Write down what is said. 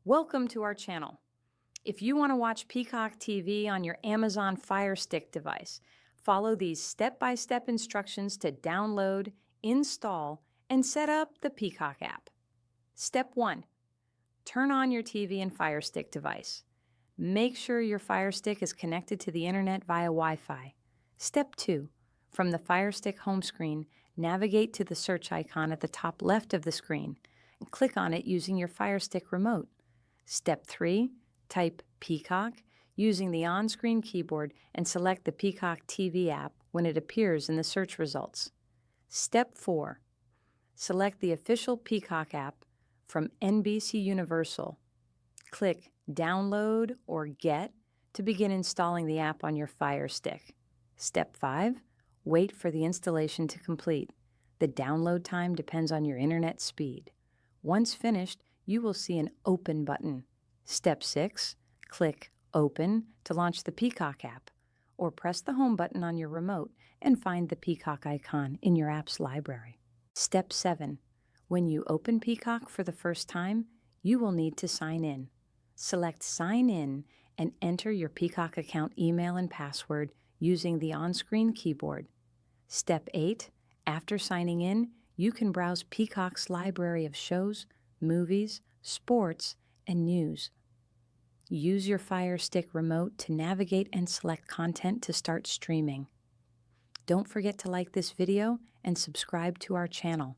Welcome to our channel. If you want to watch Peacock TV on your Amazon Fire Stick device, follow these step-by-step instructions to download, install, and set up the Peacock app. Step 1. Turn on your TV and Fire Stick device. Make sure your Fire Stick is connected to the internet via Wi-Fi. Step 2. From the Fire Stick home screen, navigate to the search icon at the top left of the screen and click on it using your Fire Stick remote. Step 3. Type Peacock using the on-screen keyboard and select the Peacock TV app when it appears in the search results. Step 4. Select the official Peacock app from NBCUniversal. Click Download or Get to begin installing the app on your Fire Stick. Step 5. Wait for the installation to complete. The download time depends on your internet speed. Once finished, you will see an Open button. Step 6. Click Open to launch the Peacock app, or press the Home button on your remote and find the Peacock icon in your app's library. Step 7. When you open Peacock for the first time, you will need to sign in. Select Sign In and enter your Peacock account email and password using the on-screen keyboard. Step 8. After signing in, you can browse Peacock's library of shows, movies, sports, and news. Use your Fire Stick remote to navigate and select content to start streaming. Don't forget to like this video and subscribe to our channel